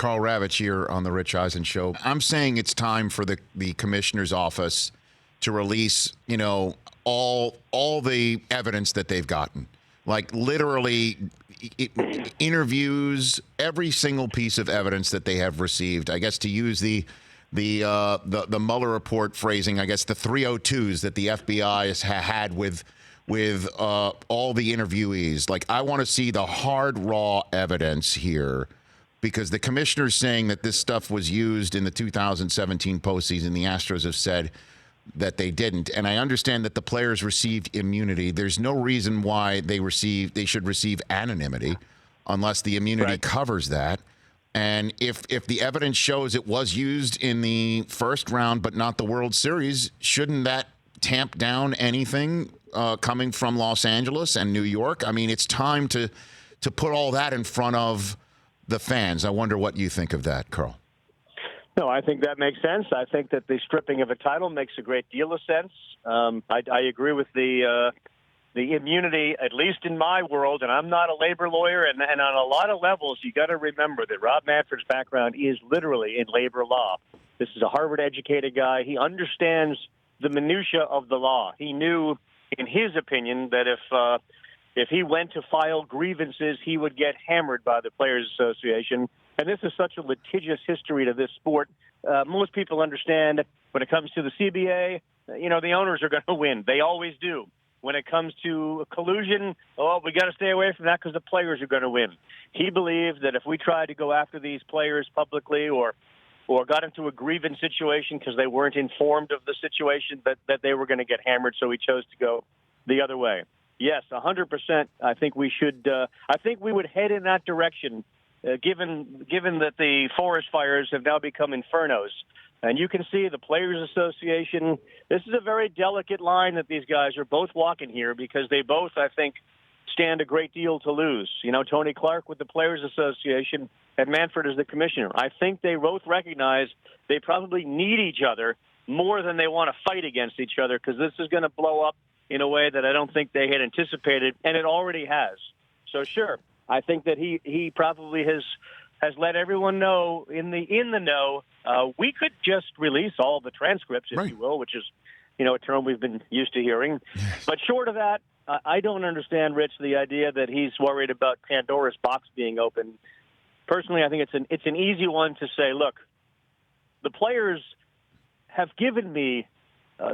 Karl Ravech here on the Rich Eisen Show. I'm saying it's time for the commissioner's office to release, all the evidence that they've gotten. Like literally interviews, every single piece of evidence that they have received. I guess to use the Mueller report phrasing, I guess the 302s that the FBI has had with all the interviewees. Like, I want to see the hard, raw evidence here, because the commissioner's saying that this stuff was used in the 2017 postseason. The Astros have said that they didn't. And I understand that the players received immunity. There's no reason why they should receive anonymity unless the immunity covers that. And if the evidence shows it was used in the first round but not the World Series, shouldn't that tamp down anything coming from Los Angeles and New York? I mean, it's time to put all that in front of the fans. I wonder what you think of that, Karl. No, I think that makes sense. I think that the stripping of a title makes a great deal of sense. I agree with the immunity, at least in my world, and I'm not a labor lawyer, and on a lot of levels, you got to remember that Rob Manfred's background is literally in labor law. This is a Harvard-educated guy. He understands the minutia of the law. He knew, in his opinion, that if he went to file grievances, he would get hammered by the Players Association. And this is such a litigious history to this sport. Most people understand when it comes to the CBA, the owners are going to win. They always do. When it comes to collusion, we got to stay away from that because the players are going to win. He believed that if we tried to go after these players publicly or got into a grievance situation because they weren't informed of the situation, that they were going to get hammered, so he chose to go the other way. Yes, 100%. I think we should. I think we would head in that direction, given that the forest fires have now become infernos. And you can see the Players Association. This is a very delicate line that these guys are both walking here, because they both, I think, stand a great deal to lose. Tony Clark with the Players Association and Manfred as the commissioner. I think they both recognize they probably need each other more than they want to fight against each other, because this is going to blow up in a way that I don't think they had anticipated, and it already has. So sure, I think that he probably has let everyone know in the know. We could just release all the transcripts, if you will, which is a term we've been used to hearing. But short of that, I don't understand, Rich, the idea that he's worried about Pandora's box being open. Personally, I think it's an easy one to say, look, the players have given me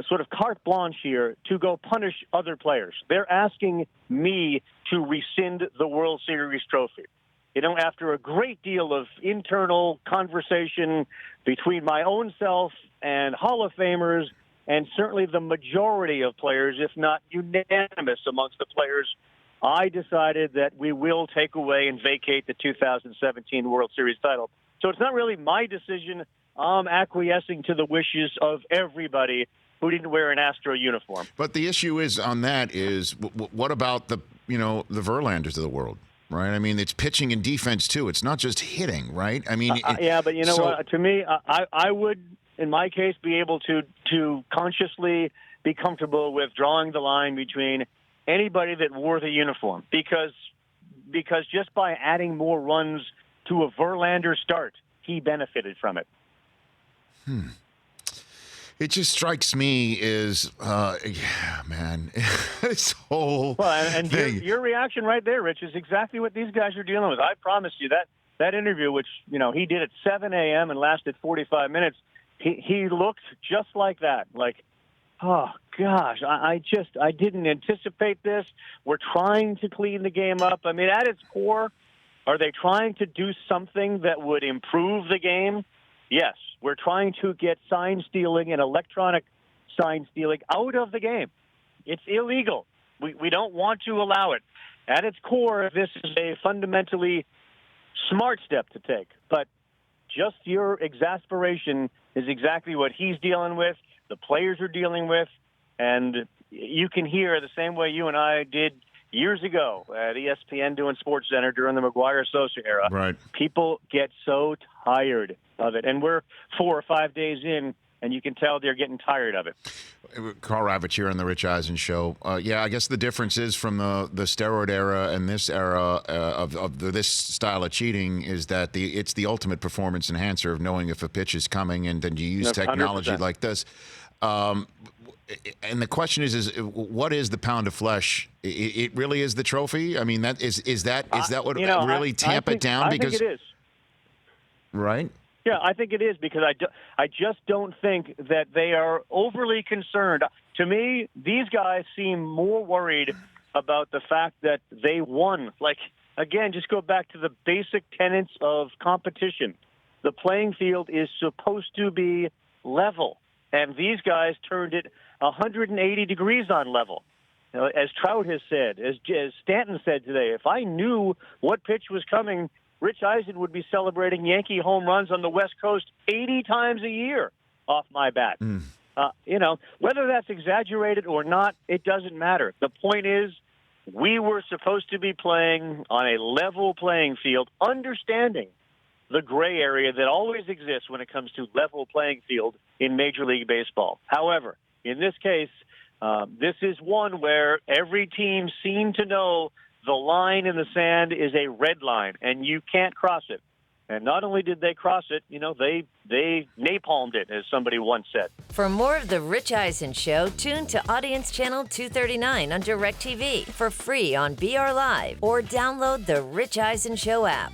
sort of carte blanche here to go punish other players. They're asking me to rescind the World Series trophy. After a great deal of internal conversation between my own self and Hall of Famers, and certainly the majority of players, if not unanimous amongst the players, I decided that we will take away and vacate the 2017 World Series title. So it's not really my decision. I'm acquiescing to the wishes of everybody who didn't wear an Astro uniform. But the issue is what about the Verlanders of the world? Right. I mean, it's pitching and defense too. It's not just hitting, right? I mean, yeah, but what? To me, I would, in my case, be able to consciously be comfortable with drawing the line between anybody that wore the uniform, because just by adding more runs to a Verlander start, he benefited from it. It just strikes me as, man, this whole thing. Your reaction right there, Rich, is exactly what these guys are dealing with. I promise you that interview, which he did at 7 a.m. and lasted 45 minutes, he looked just like that. Like, oh gosh, I didn't anticipate this. We're trying to clean the game up. I mean, at its core, are they trying to do something that would improve the game? Yes. We're trying to get sign stealing and electronic sign stealing out of the game. It's illegal. We don't want to allow it. At its core, this is a fundamentally smart step to take. But just your exasperation is exactly what he's dealing with, the players are dealing with, and you can hear the same way you and I did years ago at ESPN doing SportsCenter during the McGuire-Sosa era. Right. People get so tired of it. And we're 4 or 5 days in, and you can tell they're getting tired of it. Karl Ravech here on the Rich Eisen Show. Yeah, I guess the difference is from the steroid era and this era of this style of cheating is that it's the ultimate performance enhancer of knowing if a pitch is coming, and then you use technology 100%. like this. And the question is what is the pound of flesh? It really is the trophy. I mean, is that what really tamp it down? Because I think it is. Right. Yeah, I think it is because I just don't think that they are overly concerned. To me, these guys seem more worried about the fact that they won. Like, again, just go back to the basic tenets of competition. The playing field is supposed to be level, and these guys turned it 180 degrees on level. You know, as Trout has said, as Stanton said today, if I knew what pitch was coming, Rich Eisen would be celebrating Yankee home runs on the West Coast 80 times a year off my bat. Whether that's exaggerated or not, it doesn't matter. The point is, we were supposed to be playing on a level playing field, understanding the gray area that always exists when it comes to level playing field in Major League Baseball. However, in this case, this is one where every team seemed to know the line in the sand is a red line, and you can't cross it. And not only did they cross it, they napalmed it, as somebody once said. For more of The Rich Eisen Show, tune to Audience Channel 239 on DirecTV for free on BR Live or download the Rich Eisen Show app.